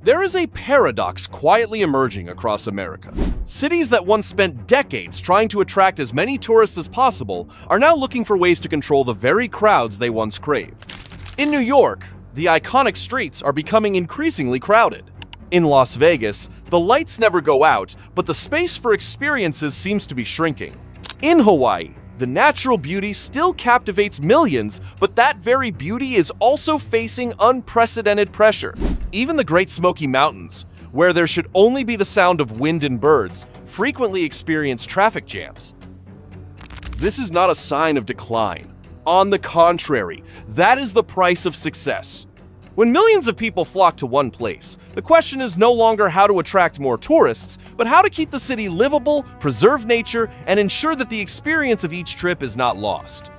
There is a paradox quietly emerging across America. Cities that once spent decades trying to attract as many tourists as possible are now looking for ways to control the very crowds they once craved. In New York, the iconic streets are becoming increasingly crowded. In Las Vegas, the lights never go out, but the space for experiences seems to be shrinking. In Hawaii, the natural beauty still captivates millions, but that very beauty is also facing unprecedented pressure. Even the Great Smoky Mountains, where there should only be the sound of wind and birds, frequently experience traffic jams. This is not a sign of decline. On the contrary, that is the price of success. When millions of people flock to one place, the question is no longer how to attract more tourists, but how to keep the city livable, preserve nature, and ensure that the experience of each trip is not lost.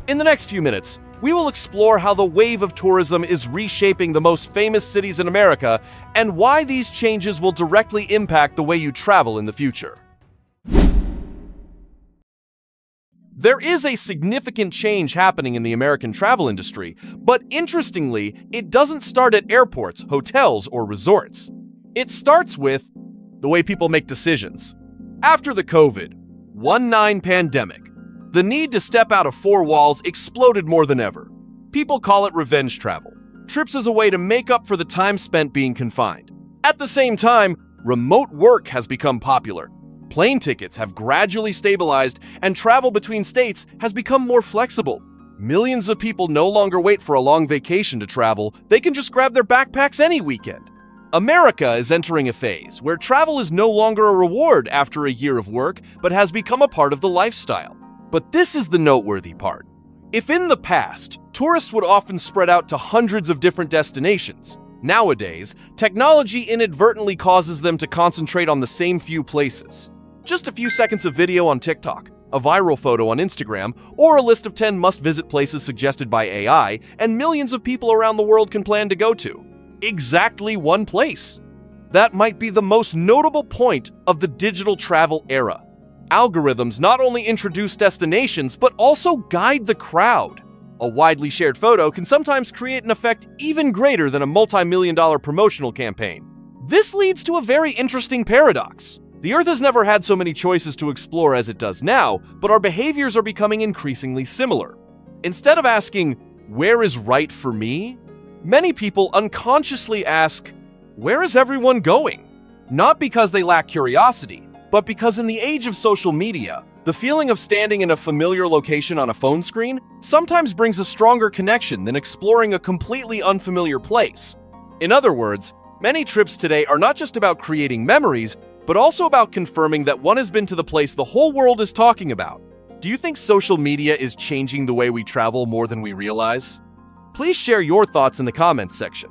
In the next few minutes, we will explore how the wave of tourism is reshaping the most famous cities in America and why these changes will directly impact the way you travel in the future. There is a significant change happening in the American travel industry, but interestingly, it doesn't start at airports, hotels, or resorts. It starts with the way people make decisions. After the COVID-19 pandemic, the need to step out of four walls exploded more than ever. People call it revenge travel, trips as a way to make up for the time spent being confined. At the same time, remote work has become popular. Plane tickets have gradually stabilized, and travel between states has become more flexible. Millions of people no longer wait for a long vacation to travel, they can just grab their backpacks any weekend. America is entering a phase where travel is no longer a reward after a year of work, but has become a part of the lifestyle. But this is the noteworthy part. If in the past, tourists would often spread out to hundreds of different destinations, nowadays, technology inadvertently causes them to concentrate on the same few places. Just a few seconds of video on TikTok, a viral photo on Instagram, or a list of 10 must-visit places suggested by AI, and millions of people around the world can plan to go to. Exactly one place. That might be the most notable point of the digital travel era. Algorithms not only introduce destinations, but also guide the crowd. A widely shared photo can sometimes create an effect even greater than a multi-million-dollar promotional campaign. This leads to a very interesting paradox. The Earth has never had so many choices to explore as it does now, but our behaviors are becoming increasingly similar. Instead of asking, "Where is right for me?" many people unconsciously ask, "Where is everyone going?" Not because they lack curiosity, but because in the age of social media, the feeling of standing in a familiar location on a phone screen sometimes brings a stronger connection than exploring a completely unfamiliar place. In other words, many trips today are not just about creating memories, but also about confirming that one has been to the place the whole world is talking about. Do you think social media is changing the way we travel more than we realize? Please share your thoughts in the comments section.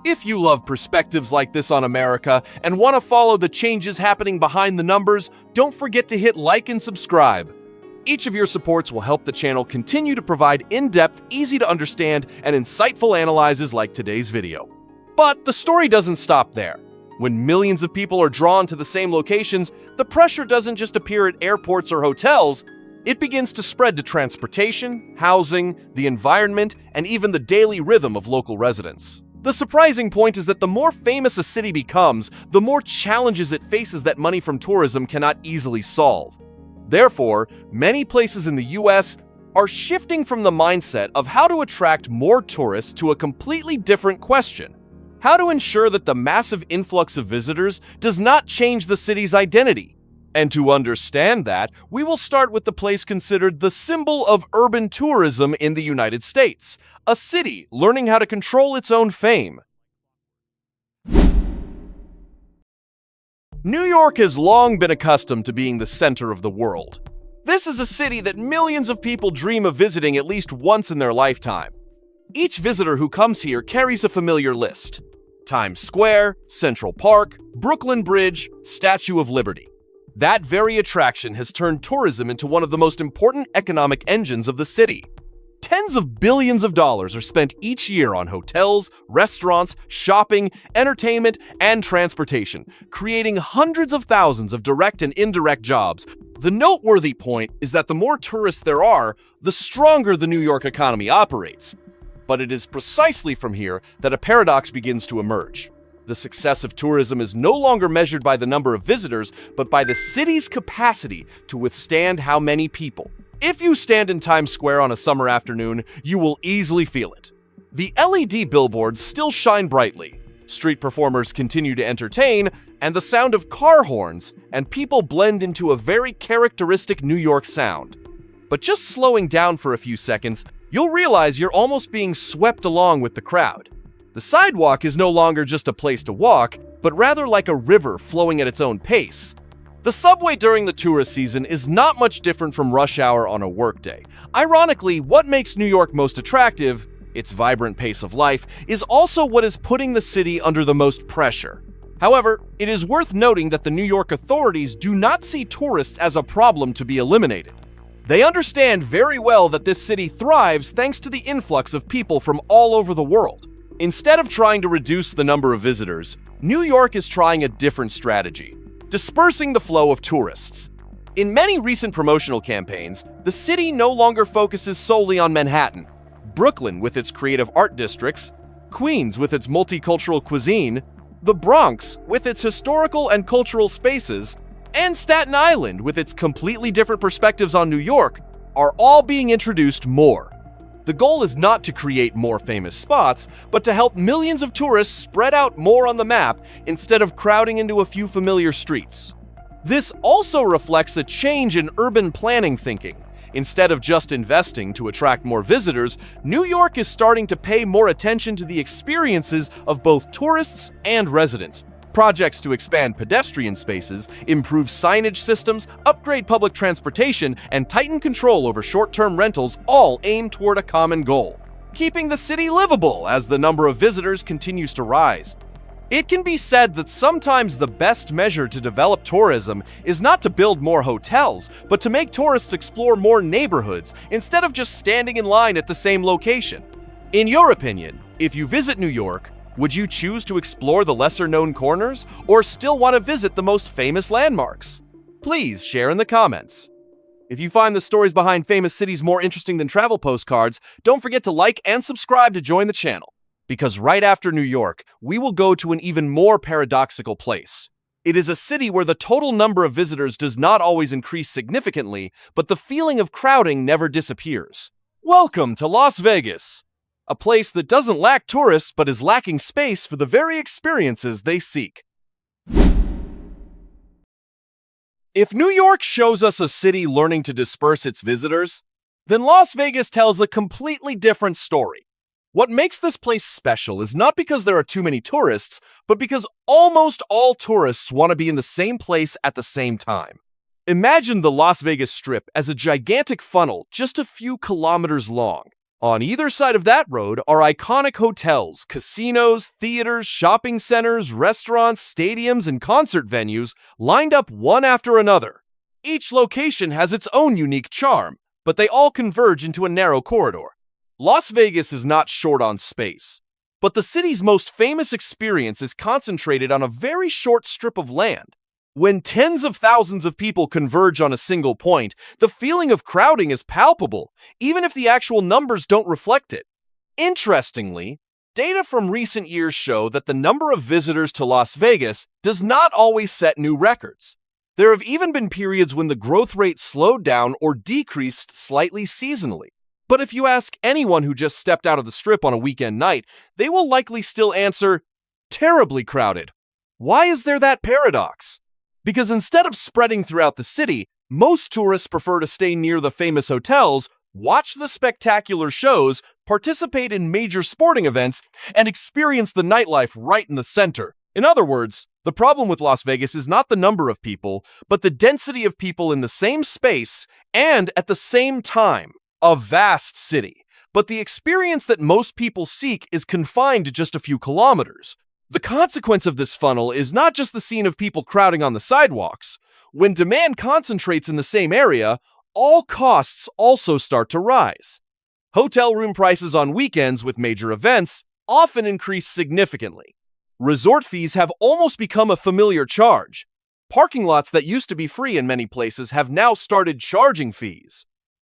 If you love perspectives like this on America and want to follow the changes happening behind the numbers, don't forget to hit like and subscribe. Each of your supports will help the channel continue to provide in-depth, easy-to-understand, and insightful analyses like today's video. But the story doesn't stop there. When millions of people are drawn to the same locations, the pressure doesn't just appear at airports or hotels, it begins to spread to transportation, housing, the environment, and even the daily rhythm of local residents. The surprising point is that the more famous a city becomes, the more challenges it faces that money from tourism cannot easily solve. Therefore, many places in the US are shifting from the mindset of how to attract more tourists to a completely different question: how to ensure that the massive influx of visitors does not change the city's identity. And to understand that, we will start with the place considered the symbol of urban tourism in the United States, a city learning how to control its own fame. New York has long been accustomed to being the center of the world. This is a city that millions of people dream of visiting at least once in their lifetime. Each visitor who comes here carries a familiar list: Times Square, Central Park, Brooklyn Bridge, Statue of Liberty. That very attraction has turned tourism into one of the most important economic engines of the city. Tens of billions of dollars are spent each year on hotels, restaurants, shopping, entertainment, and transportation, creating hundreds of thousands of direct and indirect jobs. The noteworthy point is that the more tourists there are, the stronger the New York economy operates. But it is precisely from here that a paradox begins to emerge. The success of tourism is no longer measured by the number of visitors, but by the city's capacity to withstand how many people. If you stand in Times Square on a summer afternoon, you will easily feel it. The LED billboards still shine brightly, street performers continue to entertain, and the sound of car horns and people blend into a very characteristic New York sound. But just slowing down for a few seconds, you'll realize you're almost being swept along with the crowd. The sidewalk is no longer just a place to walk, but rather like a river flowing at its own pace. The subway during the tourist season is not much different from rush hour on a workday. Ironically, what makes New York most attractive, its vibrant pace of life, is also what is putting the city under the most pressure. However, it is worth noting that the New York authorities do not see tourists as a problem to be eliminated. They understand very well that this city thrives thanks to the influx of people from all over the world. Instead of trying to reduce the number of visitors, New York is trying a different strategy, dispersing the flow of tourists. In many recent promotional campaigns, the city no longer focuses solely on Manhattan. Brooklyn with its creative art districts, Queens with its multicultural cuisine, the Bronx with its historical and cultural spaces, and Staten Island with its completely different perspectives on New York are all being introduced more. The goal is not to create more famous spots, but to help millions of tourists spread out more on the map instead of crowding into a few familiar streets. This also reflects a change in urban planning thinking. Instead of just investing to attract more visitors, New York is starting to pay more attention to the experiences of both tourists and residents. Projects to expand pedestrian spaces, improve signage systems, upgrade public transportation, and tighten control over short-term rentals all aim toward a common goal: keeping the city livable as the number of visitors continues to rise. It can be said that sometimes the best measure to develop tourism is not to build more hotels, but to make tourists explore more neighborhoods instead of just standing in line at the same location. In your opinion, if you visit New York, would you choose to explore the lesser-known corners or still want to visit the most famous landmarks? Please share in the comments. If you find the stories behind famous cities more interesting than travel postcards, don't forget to like and subscribe to join the channel. Because right after New York, we will go to an even more paradoxical place. It is a city where the total number of visitors does not always increase significantly, but the feeling of crowding never disappears. Welcome to Las Vegas, a place that doesn't lack tourists but is lacking space for the very experiences they seek. If New York shows us a city learning to disperse its visitors, then Las Vegas tells a completely different story. What makes this place special is not because there are too many tourists, but because almost all tourists want to be in the same place at the same time. Imagine the Las Vegas Strip as a gigantic funnel just a few kilometers long. On either side of that road are iconic hotels, casinos, theaters, shopping centers, restaurants, stadiums, and concert venues lined up one after another. Each location has its own unique charm, but they all converge into a narrow corridor. Las Vegas is not short on space, but the city's most famous experience is concentrated on a very short strip of land. When tens of thousands of people converge on a single point, the feeling of crowding is palpable, even if the actual numbers don't reflect it. Interestingly, data from recent years show that the number of visitors to Las Vegas does not always set new records. There have even been periods when the growth rate slowed down or decreased slightly seasonally. But if you ask anyone who just stepped out of the Strip on a weekend night, they will likely still answer, terribly crowded. Why is there that paradox? Because instead of spreading throughout the city, most tourists prefer to stay near the famous hotels, watch the spectacular shows, participate in major sporting events, and experience the nightlife right in the center. In other words, the problem with Las Vegas is not the number of people, but the density of people in the same space and at the same time. A vast city, but the experience that most people seek is confined to just a few kilometers. The consequence of this funnel is not just the scene of people crowding on the sidewalks. When demand concentrates in the same area, all costs also start to rise. Hotel room prices on weekends with major events often increase significantly. Resort fees have almost become a familiar charge. Parking lots that used to be free in many places have now started charging fees.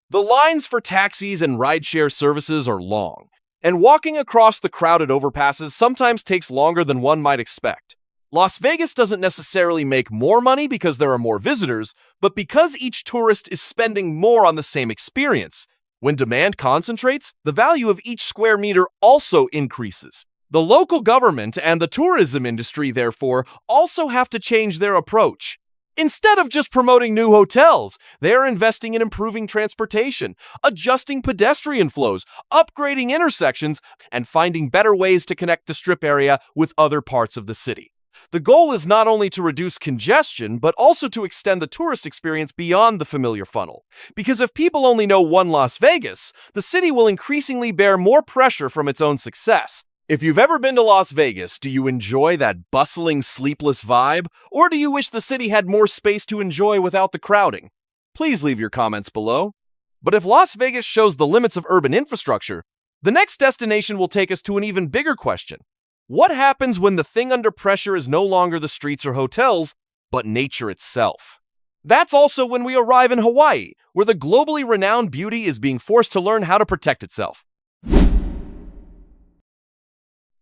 The lines for taxis and rideshare services are long, And walking across the crowded overpasses sometimes takes longer than one might expect. Las Vegas doesn't necessarily make more money because there are more visitors, but because each tourist is spending more on the same experience. When demand concentrates, the value of each square meter also increases. The local government and the tourism industry, therefore, also have to change their approach. Instead of just promoting new hotels, they are investing in improving transportation, adjusting pedestrian flows, upgrading intersections, and finding better ways to connect the Strip area with other parts of the city. The goal is not only to reduce congestion, but also to extend the tourist experience beyond the familiar funnel. Because if people only know one Las Vegas, the city will increasingly bear more pressure from its own success. If you've ever been to Las Vegas, do you enjoy that bustling, sleepless vibe? Or do you wish the city had more space to enjoy without the crowding? Please leave your comments below. But if Las Vegas shows the limits of urban infrastructure, the next destination will take us to an even bigger question. What happens when the thing under pressure is no longer the streets or hotels, but nature itself? That's also when we arrive in Hawaii, where the globally renowned beauty is being forced to learn how to protect itself.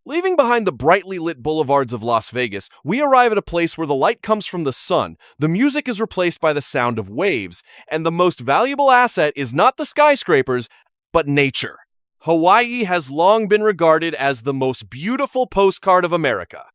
Leaving behind the brightly lit boulevards of Las Vegas, we arrive at a place where the light comes from the sun, the music is replaced by the sound of waves, and the most valuable asset is not the skyscrapers, but nature. Hawaii has long been regarded as the most beautiful postcard of America.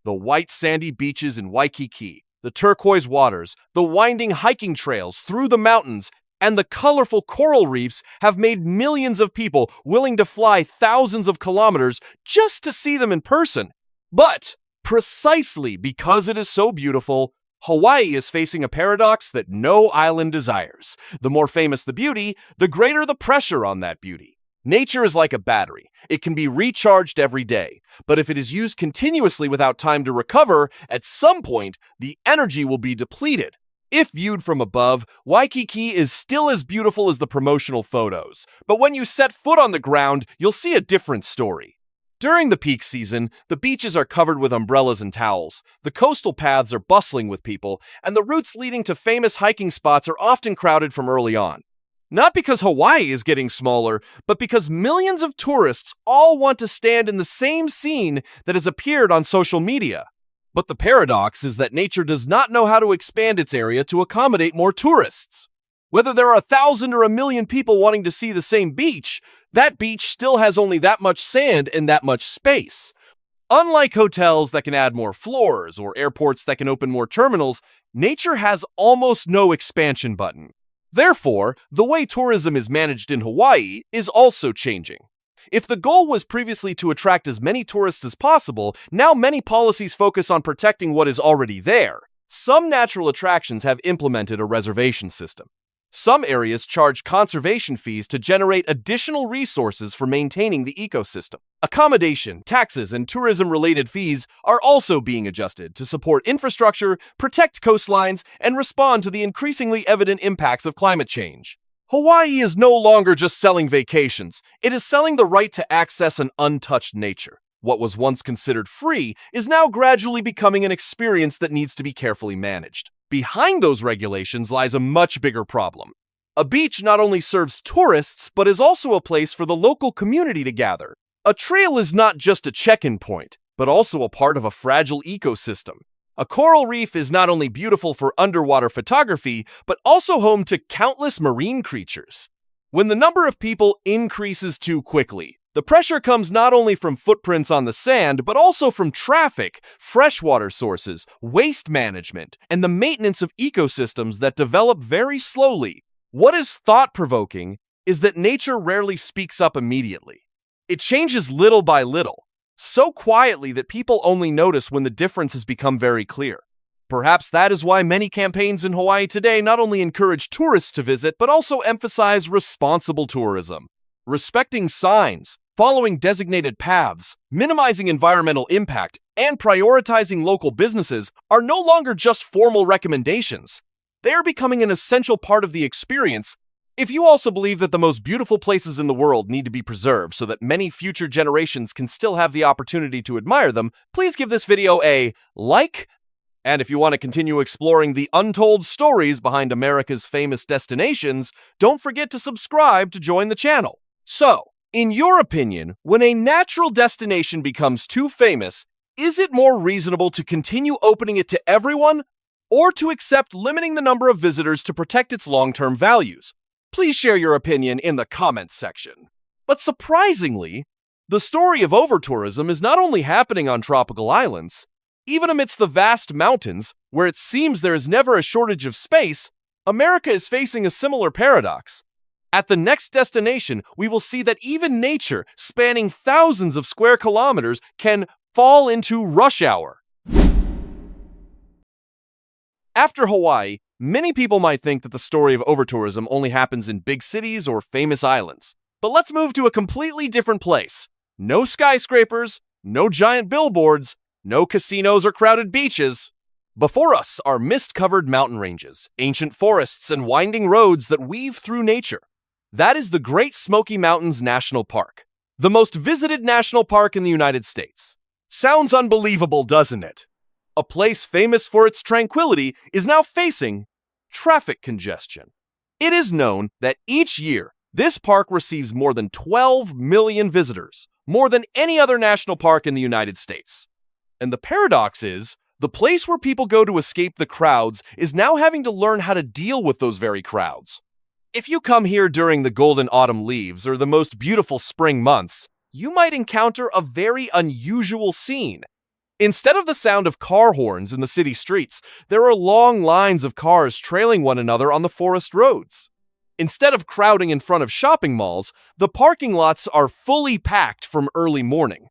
The white sandy beaches in Waikiki, the turquoise waters, the winding hiking trails through the mountains, and the colorful coral reefs have made millions of people willing to fly thousands of kilometers just to see them in person. But precisely because it is so beautiful, Hawaii is facing a paradox that no island desires. The more famous the beauty, the greater the pressure on that beauty. Nature is like a battery. It can be recharged every day, but if it is used continuously without time to recover, at some point, the energy will be depleted. If viewed from above, Waikiki is still as beautiful as the promotional photos, but when you set foot on the ground, you'll see a different story. During the peak season, the beaches are covered with umbrellas and towels, the coastal paths are bustling with people, and the routes leading to famous hiking spots are often crowded from early on. Not because Hawaii is getting smaller, but because millions of tourists all want to stand in the same scene that has appeared on social media. But the paradox is that nature does not know how to expand its area to accommodate more tourists. Whether there are 1,000 or 1,000,000 people wanting to see the same beach, that beach still has only that much sand and that much space. Unlike hotels that can add more floors or airports that can open more terminals, nature has almost no expansion button. Therefore, the way tourism is managed in Hawaii is also changing. If the goal was previously to attract as many tourists as possible, now many policies focus on protecting what is already there. Some natural attractions have implemented a reservation system. Some areas charge conservation fees to generate additional resources for maintaining the ecosystem. Accommodation, taxes, and tourism-related fees are also being adjusted to support infrastructure, protect coastlines, and respond to the increasingly evident impacts of climate change. Hawaii is no longer just selling vacations. It is selling the right to access an untouched nature. What was once considered free is now gradually becoming an experience that needs to be carefully managed. Behind those regulations lies a much bigger problem. A beach not only serves tourists, but is also a place for the local community to gather. A trail is not just a check-in point, but also a part of a fragile ecosystem. A coral reef is not only beautiful for underwater photography, but also home to countless marine creatures. When the number of people increases too quickly, the pressure comes not only from footprints on the sand, but also from traffic, freshwater sources, waste management, and the maintenance of ecosystems that develop very slowly. What is thought-provoking is that nature rarely speaks up immediately. It changes little by little, so quietly that people only notice when the difference has become very clear. Perhaps that is why many campaigns in Hawaii today not only encourage tourists to visit, but also emphasize responsible tourism. Respecting signs, following designated paths, minimizing environmental impact, and prioritizing local businesses are no longer just formal recommendations. They are becoming an essential part of the experience. If you also believe that the most beautiful places in the world need to be preserved so that many future generations can still have the opportunity to admire them, please give this video a like. And if you want to continue exploring the untold stories behind America's famous destinations, don't forget to subscribe to join the channel. So, In your opinion, when a natural destination becomes too famous, is it more reasonable to continue opening it to everyone or to accept limiting the number of visitors to protect its long-term values? Please share your opinion in the comments section. But surprisingly, the story of overtourism is not only happening on tropical islands. Even amidst the vast mountains, where it seems there is never a shortage of space, America is facing a similar paradox. At the next destination, we will see that even nature, spanning thousands of square kilometers, can fall into rush hour. After Hawaii, many people might think that the story of overtourism only happens in big cities or famous islands. But let's move to a completely different place. No skyscrapers, no giant billboards, no casinos or crowded beaches. Before us are mist-covered mountain ranges, ancient forests, and winding roads that weave through nature. That is the Great Smoky Mountains National Park, the most visited national park in the United States. Sounds unbelievable, doesn't it? A place famous for its tranquility is now facing traffic congestion. It is known that each year, this park receives more than 12 million visitors, more than any other national park in the United States. And the paradox is, the place where people go to escape the crowds is now having to learn how to deal with those very crowds. If you come here during the golden autumn leaves or the most beautiful spring months, you might encounter a very unusual scene. Instead of the sound of car horns in the city streets, there are long lines of cars trailing one another on the forest roads. Instead of crowding in front of shopping malls, the parking lots are fully packed from early morning.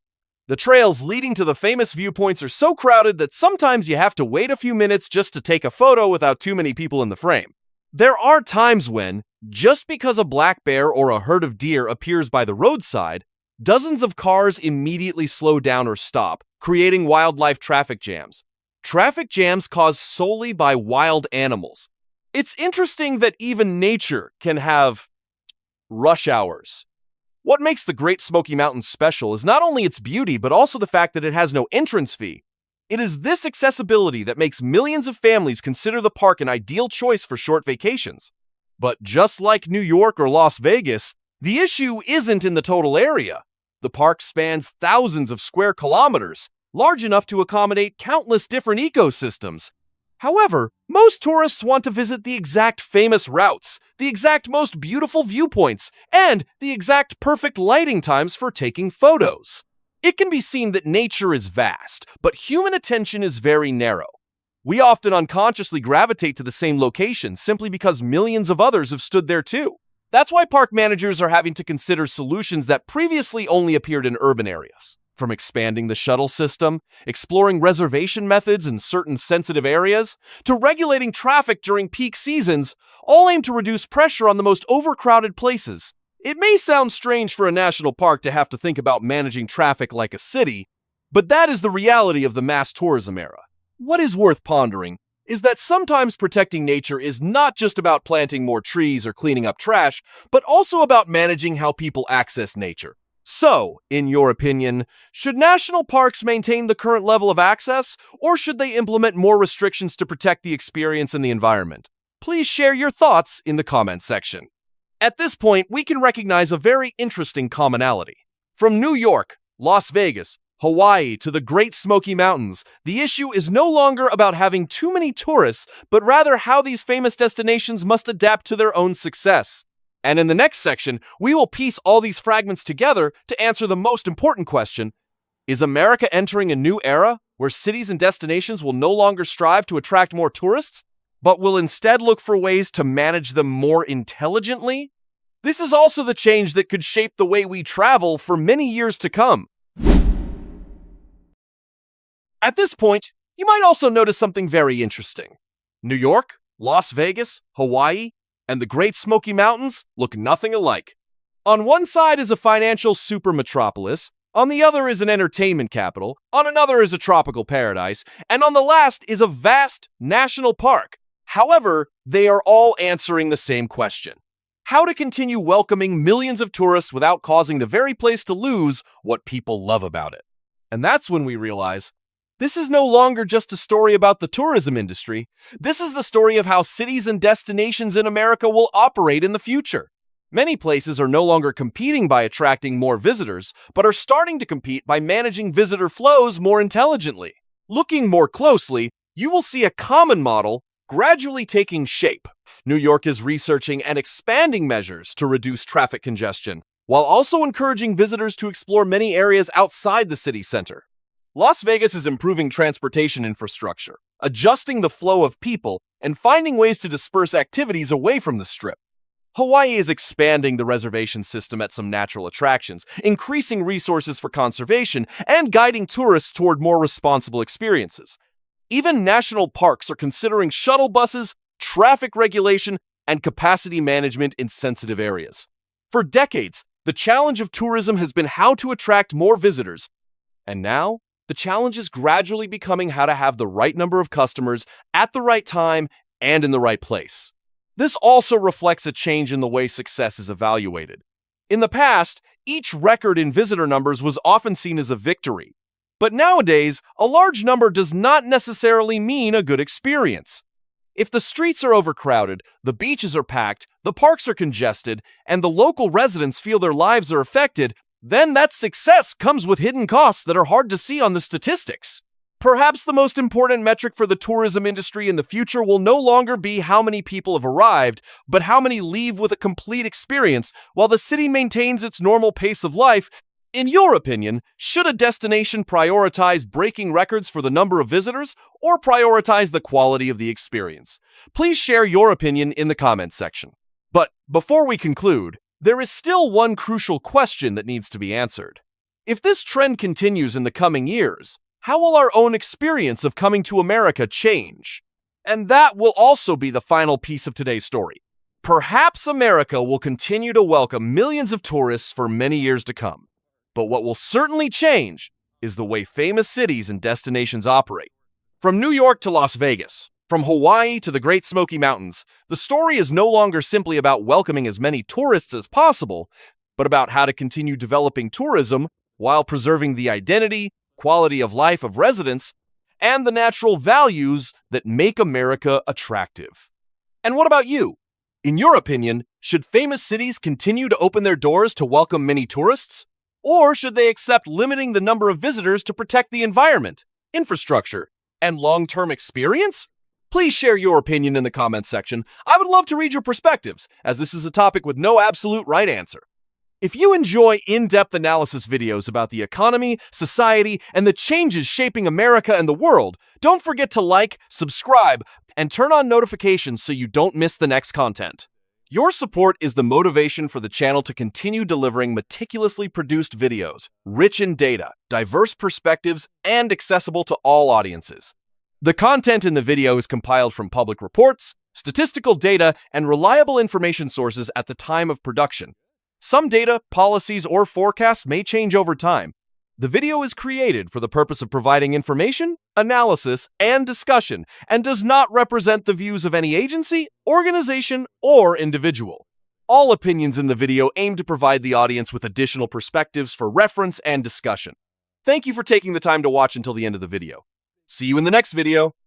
The trails leading to the famous viewpoints are so crowded that sometimes you have to wait a few minutes just to take a photo without too many people in the frame. There are times when, just because a black bear or a herd of deer appears by the roadside, dozens of cars immediately slow down or stop, creating wildlife traffic jams. Traffic jams caused solely by wild animals. It's interesting that even nature can have rush hours. What makes the Great Smoky Mountains special is not only its beauty, but also the fact that it has no entrance fee. It is this accessibility that makes millions of families consider the park an ideal choice for short vacations. But just like New York or Las Vegas, the issue isn't in the total area. The park spans thousands of square kilometers, large enough to accommodate countless different ecosystems. However, most tourists want to visit the exact famous routes, the exact most beautiful viewpoints, and the exact perfect lighting times for taking photos. It can be seen that nature is vast, but human attention is very narrow. We often unconsciously gravitate to the same location simply because millions of others have stood there too. That's why park managers are having to consider solutions that previously only appeared in urban areas. From expanding the shuttle system, exploring reservation methods in certain sensitive areas, to regulating traffic during peak seasons, all aim to reduce pressure on the most overcrowded places. It may sound strange for a national park to have to think about managing traffic like a city, but that is the reality of the mass tourism era. What is worth pondering is that sometimes protecting nature is not just about planting more trees or cleaning up trash, but also about managing how people access nature. So, in your opinion, should national parks maintain the current level of access, or should they implement more restrictions to protect the experience and the environment? Please share your thoughts in the comments section. At this point, we can recognize a very interesting commonality. From New York, Las Vegas, Hawaii to the Great Smoky Mountains, the issue is no longer about having too many tourists, but rather how these famous destinations must adapt to their own success. And in the next section, we will piece all these fragments together to answer the most important question: is America entering a new era where cities and destinations will no longer strive to attract more tourists, but will instead look for ways to manage them more intelligently? This is also the change that could shape the way we travel for many years to come. At this point, you might also notice something very interesting. New York, Las Vegas, Hawaii, and the Great Smoky Mountains look nothing alike. On one side is a financial supermetropolis, on the other is an entertainment capital, on another is a tropical paradise, and on the last is a vast national park. However, they are all answering the same question: how to continue welcoming millions of tourists without causing the very place to lose what people love about it. And that's when we realize this is no longer just a story about the tourism industry. This is the story of how cities and destinations in America will operate in the future. Many places are no longer competing by attracting more visitors, but are starting to compete by managing visitor flows more intelligently. Looking more closely, you will see a common model gradually taking shape. New York is researching and expanding measures to reduce traffic congestion, while also encouraging visitors to explore many areas outside the city center. Las Vegas is improving transportation infrastructure, adjusting the flow of people, and finding ways to disperse activities away from the Strip. Hawaii is expanding the reservation system at some natural attractions, increasing resources for conservation, and guiding tourists toward more responsible experiences. Even national parks are considering shuttle buses, traffic regulation, and capacity management in sensitive areas. For decades, the challenge of tourism has been how to attract more visitors, and now the challenge is gradually becoming how to have the right number of customers at the right time and in the right place. This also reflects a change in the way success is evaluated. In the past, each record in visitor numbers was often seen as a victory. But nowadays, a large number does not necessarily mean a good experience. If the streets are overcrowded, the beaches are packed, the parks are congested, and the local residents feel their lives are affected, then that success comes with hidden costs that are hard to see on the statistics. Perhaps the most important metric for the tourism industry in the future will no longer be how many people have arrived, but how many leave with a complete experience while the city maintains its normal pace of life. In your opinion, should a destination prioritize breaking records for the number of visitors or prioritize the quality of the experience? Please share your opinion in the comments section. But before we conclude, there is still one crucial question that needs to be answered. If this trend continues in the coming years, how will our own experience of coming to America change? And that will also be the final piece of today's story. Perhaps America will continue to welcome millions of tourists for many years to come. But what will certainly change is the way famous cities and destinations operate. From New York to Las Vegas, from Hawaii to the Great Smoky Mountains, the story is no longer simply about welcoming as many tourists as possible, but about how to continue developing tourism while preserving the identity, quality of life of residents, and the natural values that make America attractive. And what about you? In your opinion, should famous cities continue to open their doors to welcome many tourists? Or should they accept limiting the number of visitors to protect the environment, infrastructure, and long-term experience? Please share your opinion in the comments section. I would love to read your perspectives, as this is a topic with no absolute right answer. If you enjoy in-depth analysis videos about the economy, society, and the changes shaping America and the world, don't forget to like, subscribe, and turn on notifications so you don't miss the next content. Your support is the motivation for the channel to continue delivering meticulously produced videos, rich in data, diverse perspectives, and accessible to all audiences. The content in the video is compiled from public reports, statistical data, and reliable information sources at the time of production. Some data, policies, or forecasts may change over time. The video is created for the purpose of providing information, analysis, and discussion, and does not represent the views of any agency, organization, or individual. All opinions in the video aim to provide the audience with additional perspectives for reference and discussion. Thank you for taking the time to watch until the end of the video. See you in the next video.